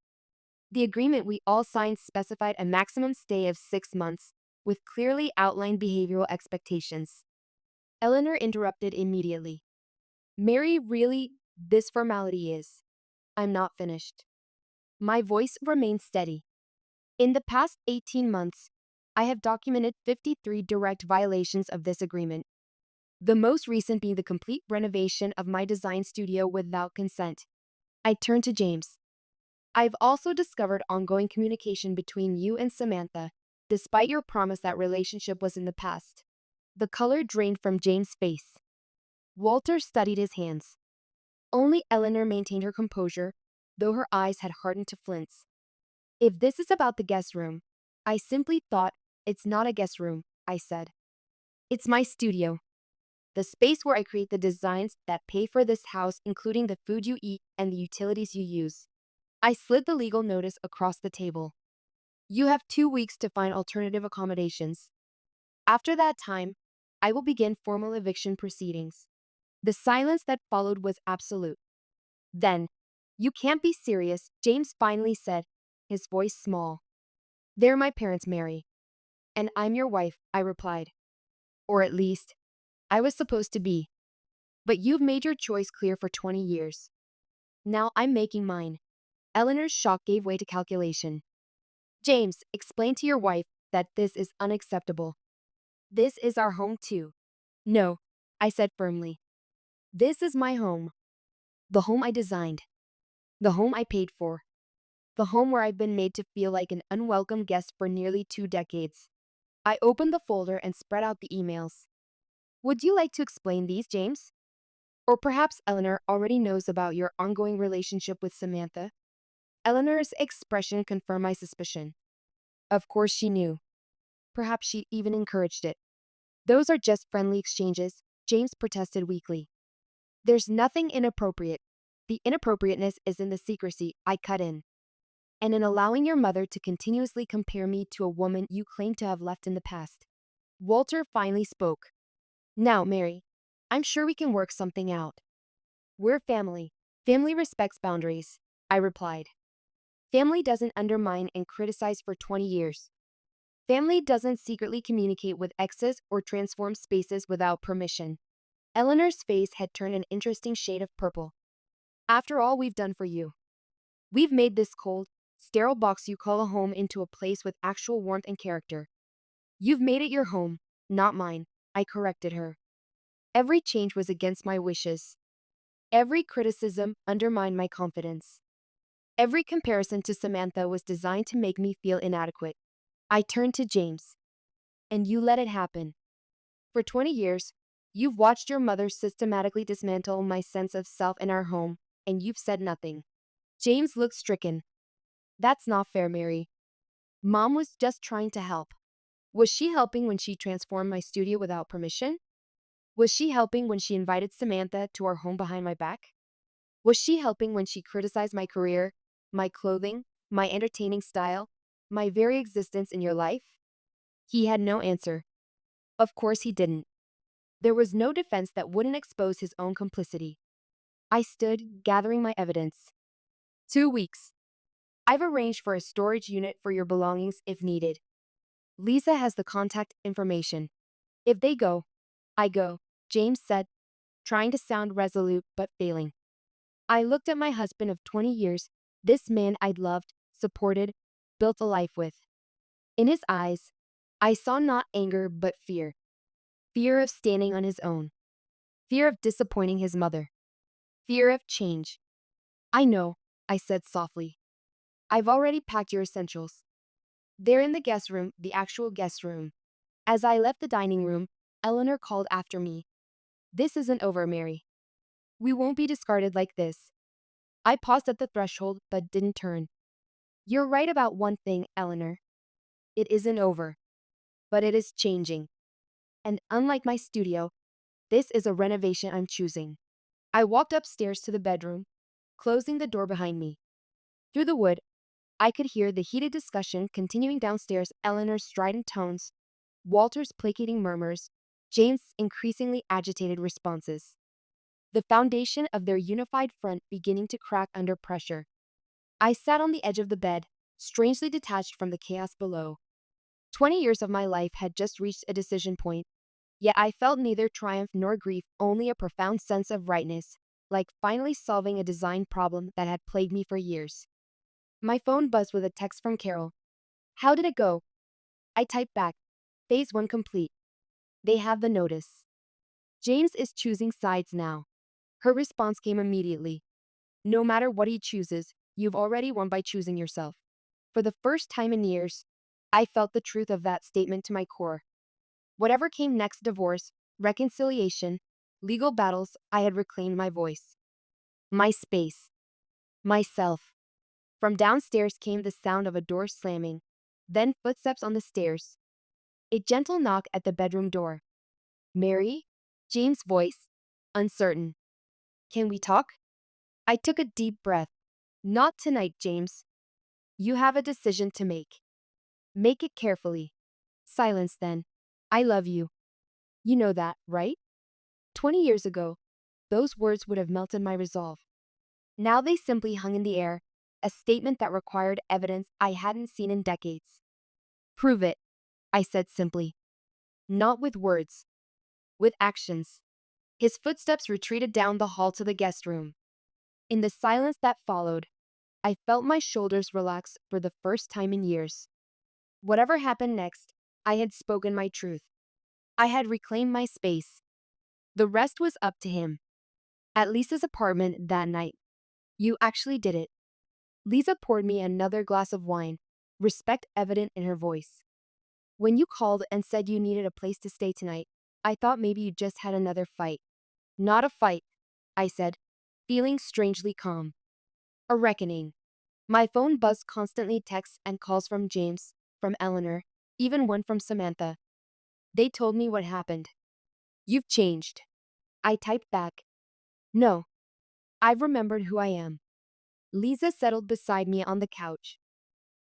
The agreement we all signed specified a maximum stay of 6 months, with clearly outlined behavioral expectations. Eleanor interrupted immediately. Mary, really, this formality is. I'm not finished. My voice remained steady. In the past 18 months, I have documented 53 direct violations of this agreement, the most recent being the complete renovation of my design studio without consent. I turned to James. I've also discovered ongoing communication between you and Samantha, despite your promise that relationship was in the past. The color drained from James' face. Walter studied his hands. Only Eleanor maintained her composure, though her eyes had hardened to flints. If this is about the guest room, I simply thought, it's not a guest room, I said. It's my studio. The space where I create the designs that pay for this house, including the food you eat and the utilities you use. I slid the legal notice across the table. You have 2 weeks to find alternative accommodations. After that time, I will begin formal eviction proceedings. The silence that followed was absolute. Then, you can't be serious, James finally said, his voice small. They're my parents, Mary. And I'm your wife, I replied. Or at least, I was supposed to be. But you've made your choice clear for 20 years. Now I'm making mine. Eleanor's shock gave way to calculation. James, explain to your wife that this is unacceptable. This is our home too. No, I said firmly. This is my home. The home I designed. The home I paid for. The home where I've been made to feel like an unwelcome guest for nearly 2 decades. I opened the folder and spread out the emails. Would you like to explain these, James? Or perhaps Eleanor already knows about your ongoing relationship with Samantha? Eleanor's expression confirmed my suspicion. Of course she knew. Perhaps she even encouraged it. Those are just friendly exchanges, James protested weakly. There's nothing inappropriate. The inappropriateness is in the secrecy, I cut in. And in allowing your mother to continuously compare me to a woman you claim to have left in the past. Walter finally spoke. Now, Mary, I'm sure we can work something out. We're family. Family respects boundaries, I replied. Family doesn't undermine and criticize for 20 years. Family doesn't secretly communicate with exes or transform spaces without permission. Eleanor's face had turned an interesting shade of purple. After all we've done for you. We've made this cold, sterile box you call a home into a place with actual warmth and character. You've made it your home, not mine, I corrected her. Every change was against my wishes. Every criticism undermined my confidence. Every comparison to Samantha was designed to make me feel inadequate. I turned to James. and you let it happen. For 20 years, you've watched your mother systematically dismantle my sense of self in our home, and you've said nothing. James looked stricken. That's not fair, Mary. Mom was just trying to help. Was she helping when she transformed my studio without permission? Was she helping when she invited Samantha to our home behind my back? Was she helping when she criticized my career, my clothing, my entertaining style, my very existence in your life? He had no answer. Of course he didn't. There was no defense that wouldn't expose his own complicity. I stood, gathering my evidence. 2 weeks. I've arranged for a storage unit for your belongings if needed. Lisa has the contact information. If they go, I go, James said, trying to sound resolute but failing. I looked at my husband of 20 years, this man I'd loved, supported, built a life with. In his eyes, I saw not anger but fear. Fear of standing on his own. Fear of disappointing his mother. Fear of change. I know, I said softly. I've already packed your essentials. They're in the guest room, the actual guest room. As I left the dining room, Eleanor called after me. This isn't over, Mary. We won't be discarded like this. I paused at the threshold but didn't turn. You're right about one thing, Eleanor. It isn't over. But it is changing. And unlike my studio, this is a renovation I'm choosing. I walked upstairs to the bedroom, closing the door behind me. Through the wood, I could hear the heated discussion continuing downstairs, Eleanor's strident tones, Walter's placating murmurs, James' increasingly agitated responses. The foundation of their unified front beginning to crack under pressure. I sat on the edge of the bed, strangely detached from the chaos below. 20 years of my life had just reached a decision point, yet I felt neither triumph nor grief, only a profound sense of rightness, like finally solving a design problem that had plagued me for years. My phone buzzed with a text from Carol. How did it go? I typed back. Phase 1 complete. They have the notice. James is choosing sides now. Her response came immediately. No matter what he chooses, you've already won by choosing yourself. For the first time in years, I felt the truth of that statement to my core. Whatever came next, divorce, reconciliation, legal battles, I had reclaimed my voice. My space. Myself. From downstairs came the sound of a door slamming, then footsteps on the stairs. A gentle knock at the bedroom door. Mary? James' voice, uncertain. Can we talk? I took a deep breath. Not tonight, James. You have a decision to make. Make it carefully. Silence then. I love you. You know that, right? 20 years ago, those words would have melted my resolve. Now they simply hung in the air, a statement that required evidence I hadn't seen in decades. Prove it, I said simply. Not with words, with actions. His footsteps retreated down the hall to the guest room. In the silence that followed, I felt my shoulders relax for the first time in years. Whatever happened next, I had spoken my truth. I had reclaimed my space. The rest was up to him. At Lisa's apartment that night. You actually did it. Lisa poured me another glass of wine, respect evident in her voice. When you called and said you needed a place to stay tonight, I thought maybe you just had another fight. Not a fight, I said, feeling strangely calm. A reckoning. My phone buzzed constantly, texts and calls from James, from Eleanor, even one from Samantha. They told me what happened. You've changed. I typed back. No. I've remembered who I am. Lisa settled beside me on the couch.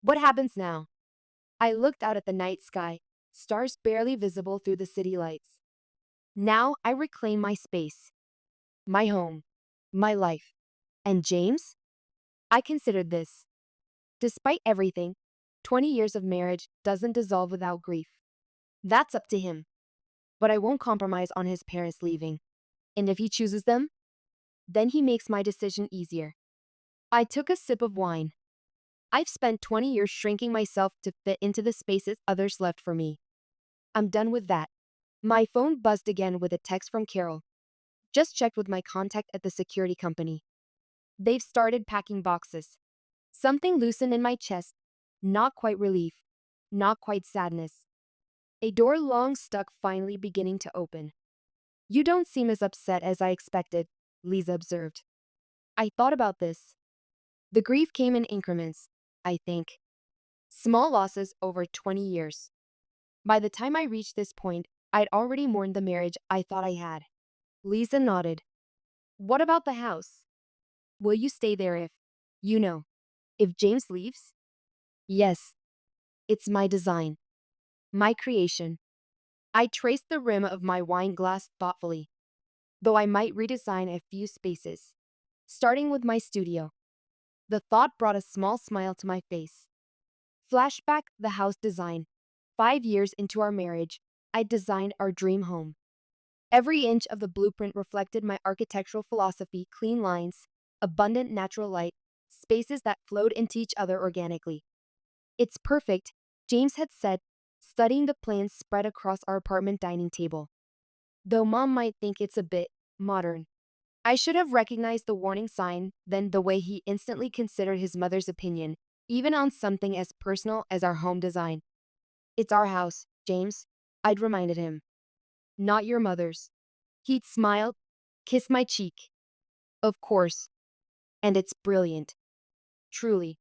What happens now? I looked out at the night sky, stars barely visible through the city lights. Now I reclaim my space. My home. My life. And James? I considered this. Despite everything, 20 years of marriage doesn't dissolve without grief. That's up to him. But I won't compromise on his parents leaving. And if he chooses them, then he makes my decision easier. I took a sip of wine. I've spent 20 years shrinking myself to fit into the spaces others left for me. I'm done with that. My phone buzzed again with a text from Carol. Just checked with my contact at the security company. They've started packing boxes. Something loosened in my chest. Not quite relief. Not quite sadness. A door long stuck finally beginning to open. You don't seem as upset as I expected, Lisa observed. I thought about this. The grief came in increments, I think. Small losses over 20 years. By the time I reached this point, I'd already mourned the marriage I thought I had. Lisa nodded. What about the house? Will you stay there if James leaves? Yes, it's my design, my creation. I traced the rim of my wine glass thoughtfully, though I might redesign a few spaces, starting with my studio. The thought brought a small smile to my face. Flashback the house design. 5 years into our marriage, I designed our dream home. Every inch of the blueprint reflected my architectural philosophy: clean lines, abundant natural light, spaces that flowed into each other organically. It's perfect, James had said, studying the plans spread across our apartment dining table. Though Mom might think it's a bit modern. I should have recognized the warning sign, then the way he instantly considered his mother's opinion, even on something as personal as our home design. It's our house, James, I'd reminded him. Not your mother's. He'd smiled, kissed my cheek. Of course. And it's brilliant. Truly.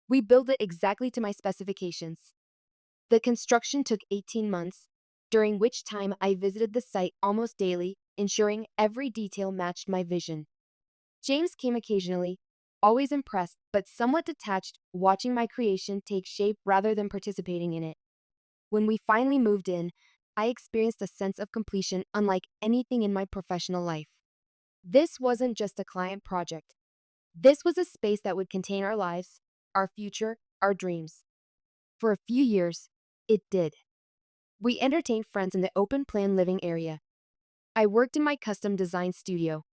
We built it exactly to my specifications. The construction took 18 months, during which time I visited the site almost daily, ensuring every detail matched my vision. James came occasionally, always impressed but somewhat detached, watching my creation take shape rather than participating in it. When we finally moved in, I experienced a sense of completion unlike anything in my professional life. This wasn't just a client project. This was a space that would contain our lives, our future, our dreams. For a few years, it did. We entertained friends in the open-plan living area. I worked in my custom design studio.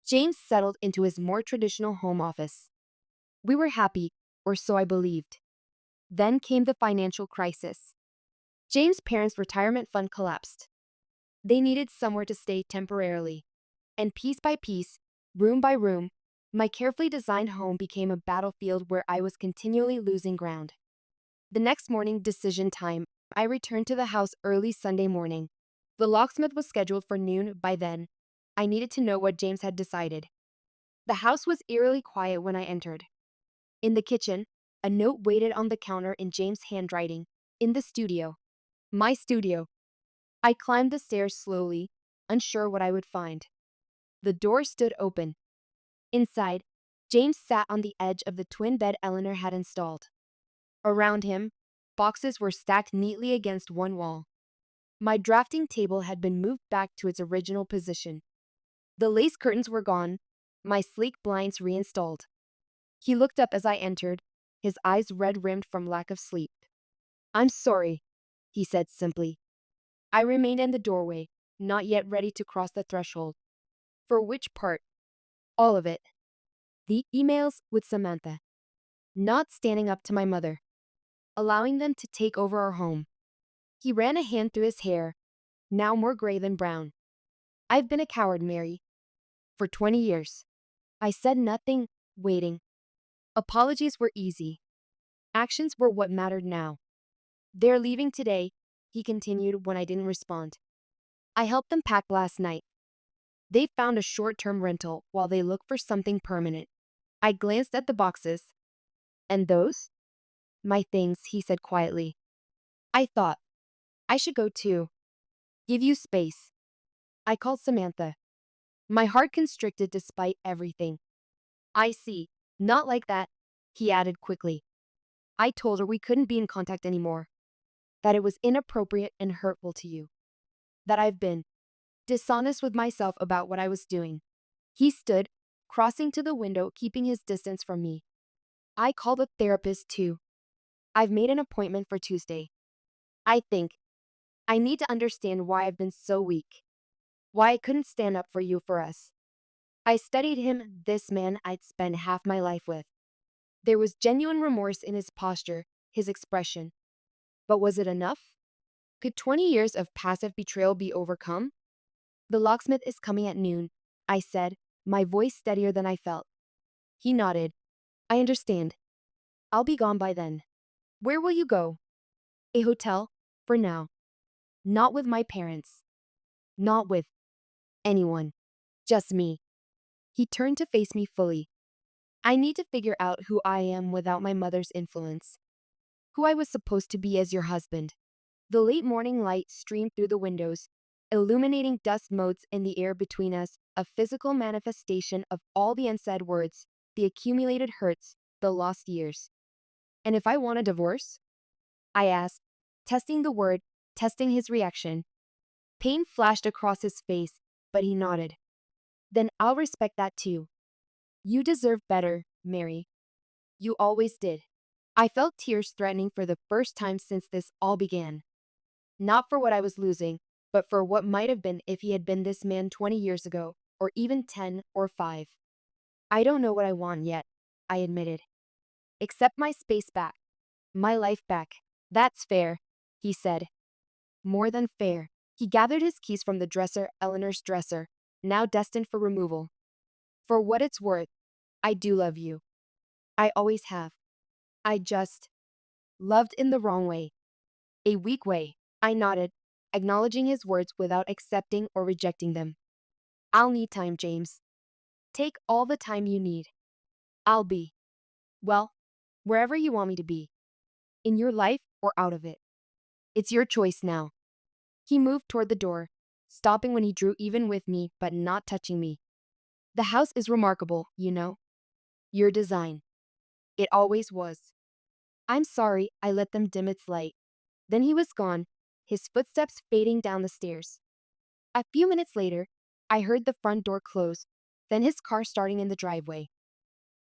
James settled into his more traditional home office. We were happy, or so I believed. Then came the financial crisis. James' parents' retirement fund collapsed. They needed somewhere to stay temporarily. And piece by piece, room by room, my carefully designed home became a battlefield where I was continually losing ground. The next morning, decision time, I returned to the house early Sunday morning. The locksmith was scheduled for noon by then. I needed to know what James had decided. The house was eerily quiet when I entered. In the kitchen, a note waited on the counter in James' handwriting. In the studio. My studio. I climbed the stairs slowly, unsure what I would find. The door stood open. Inside, James sat on the edge of the twin bed Eleanor had installed. Around him, boxes were stacked neatly against one wall. My drafting table had been moved back to its original position. The lace curtains were gone, my sleek blinds reinstalled. He looked up as I entered, his eyes red-rimmed from lack of sleep. I'm sorry, he said simply. I remained in the doorway, not yet ready to cross the threshold. For which part? All of it. The emails with Samantha. Not standing up to my mother. Allowing them to take over our home. He ran a hand through his hair, now more gray than brown. I've been a coward, Mary. For 20 years. I said nothing, waiting. Apologies were easy. Actions were what mattered now. They're leaving today, he continued when I didn't respond. I helped them pack last night. They found a short-term rental while they looked for something permanent. I glanced at the boxes. And those? My things, he said quietly. I thought, I should go too. Give you space. I called Samantha. My heart constricted despite everything. I see. Not like that, he added quickly. I told her we couldn't be in contact anymore. That it was inappropriate and hurtful to you. That I've been dishonest with myself about what I was doing. He stood, crossing to the window, keeping his distance from me. I called a therapist too. I've made an appointment for Tuesday. I think I need to understand why I've been so weak. Why I couldn't stand up for you, for us. I studied him, this man I'd spent half my life with. There was genuine remorse in his posture, his expression. But was it enough? Could 20 years of passive betrayal be overcome? The locksmith is coming at noon, I said, my voice steadier than I felt. He nodded. I understand. I'll be gone by then. Where will you go? A hotel, for now. Not with my parents. Not with anyone. Just me. He turned to face me fully. I need to figure out who I am without my mother's influence. Who I was supposed to be as your husband. The late morning light streamed through the windows, illuminating dust motes in the air between us, a physical manifestation of all the unsaid words, the accumulated hurts, the lost years. And if I want a divorce? I asked, testing the word, testing his reaction. Pain flashed across his face, but he nodded. Then I'll respect that too. You deserve better, Mary. You always did. I felt tears threatening for the first time since this all began. Not for what I was losing, but for what might have been if he had been this man 20 years ago, or even 10 or 5. I don't know what I want yet, I admitted. Except my space back. My life back. That's fair, he said. More than fair. He gathered his keys from the dresser, Eleanor's dresser, now destined for removal. For what it's worth, I do love you. I always have. I just loved in the wrong way. A weak way. I nodded, acknowledging his words without accepting or rejecting them. I'll need time, James. Take all the time you need. I'll be, well, wherever you want me to be. In your life or out of it. It's your choice now. He moved toward the door, stopping when he drew even with me but not touching me. The house is remarkable, you know. Your design. It always was. I'm sorry I let them dim its light. Then he was gone, his footsteps fading down the stairs. A few minutes later, I heard the front door close, then his car starting in the driveway.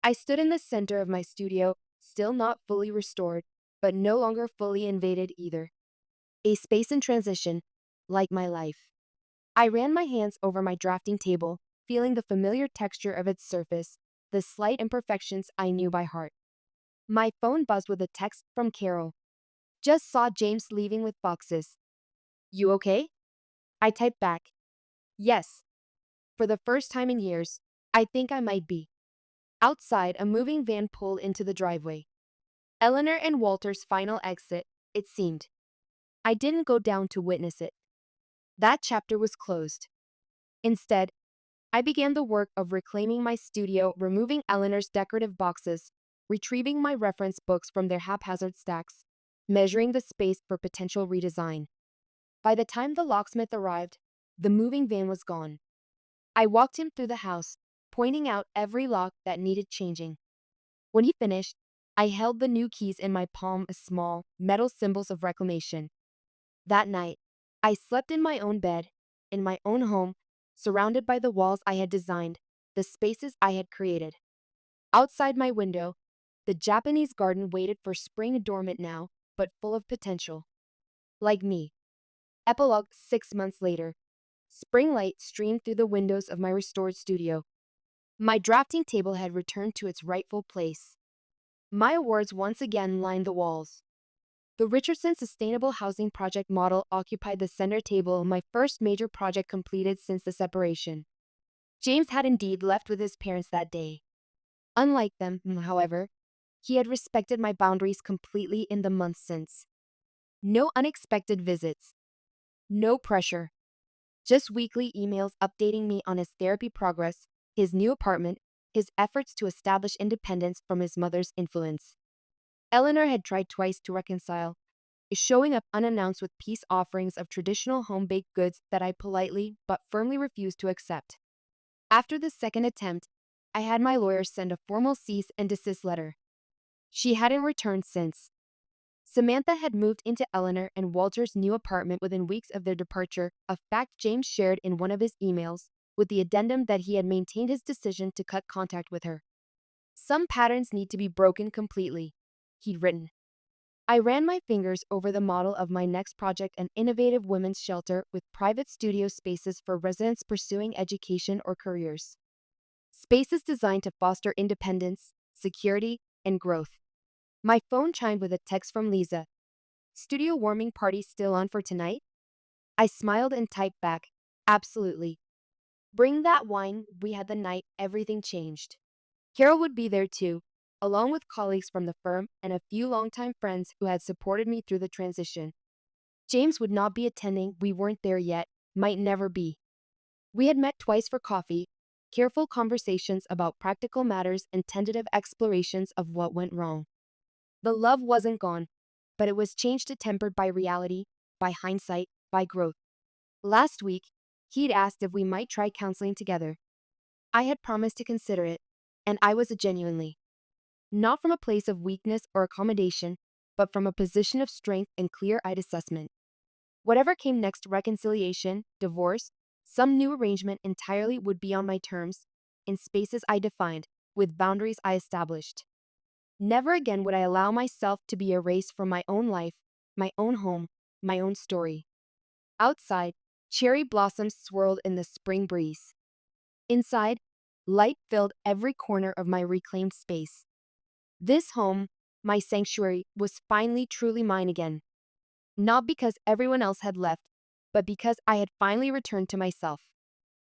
I stood in the center of my studio, still not fully restored, but no longer fully invaded either. A space in transition, like my life. I ran my hands over my drafting table, feeling the familiar texture of its surface, the slight imperfections I knew by heart. My phone buzzed with a text from Carol. Just saw James leaving with boxes. You okay? I typed back. Yes. For the first time in years, I think I might be. Outside, a moving van pulled into the driveway. Eleanor and Walter's final exit, it seemed. I didn't go down to witness it. That chapter was closed. Instead, I began the work of reclaiming my studio, removing Eleanor's decorative boxes, retrieving my reference books from their haphazard stacks, measuring the space for potential redesign. By the time the locksmith arrived, the moving van was gone. I walked him through the house, pointing out every lock that needed changing. When he finished, I held the new keys in my palm as small, metal symbols of reclamation. That night, I slept in my own bed, in my own home, surrounded by the walls I had designed, the spaces I had created. Outside my window, the Japanese garden waited for spring, dormant now, but full of potential. Like me. Epilogue 6 months later. Spring light streamed through the windows of my restored studio. My drafting table had returned to its rightful place. My awards once again lined the walls. The Richardson Sustainable Housing Project model occupied the center table, my first major project completed since the separation. James had indeed left with his parents that day. Unlike them, however, he had respected my boundaries completely in the months since. No unexpected visits. No pressure. Just weekly emails updating me on his therapy progress, his new apartment, his efforts to establish independence from his mother's influence. Eleanor had tried twice to reconcile, showing up unannounced with peace offerings of traditional home-baked goods that I politely but firmly refused to accept. After the second attempt, I had my lawyer send a formal cease and desist letter. She hadn't returned since. Samantha had moved into Eleanor and Walter's new apartment within weeks of their departure, a fact James shared in one of his emails, with the addendum that he had maintained his decision to cut contact with her. Some patterns need to be broken completely, he'd written. I ran my fingers over the model of my next project, an innovative women's shelter with private studio spaces for residents pursuing education or careers. Spaces designed to foster independence, security, and growth. My phone chimed with a text from Lisa. Studio warming party still on for tonight? I smiled and typed back, absolutely. Bring that wine, we had the night everything changed. Carol would be there too, along with colleagues from the firm and a few longtime friends who had supported me through the transition. James would not be attending, we weren't there yet, might never be. We had met twice for coffee, careful conversations about practical matters and tentative explorations of what went wrong. The love wasn't gone, but it was changed and tempered by reality, by hindsight, by growth. Last week, he'd asked if we might try counseling together. I had promised to consider it, and I was a genuinely. Not from a place of weakness or accommodation, but from a position of strength and clear-eyed assessment. Whatever came next, reconciliation, divorce, some new arrangement entirely would be on my terms, in spaces I defined, with boundaries I established. Never again would I allow myself to be erased from my own life, my own home, my own story. Outside, cherry blossoms swirled in the spring breeze. Inside, light filled every corner of my reclaimed space. This home, my sanctuary, was finally truly mine again. Not because everyone else had left, but because I had finally returned to myself.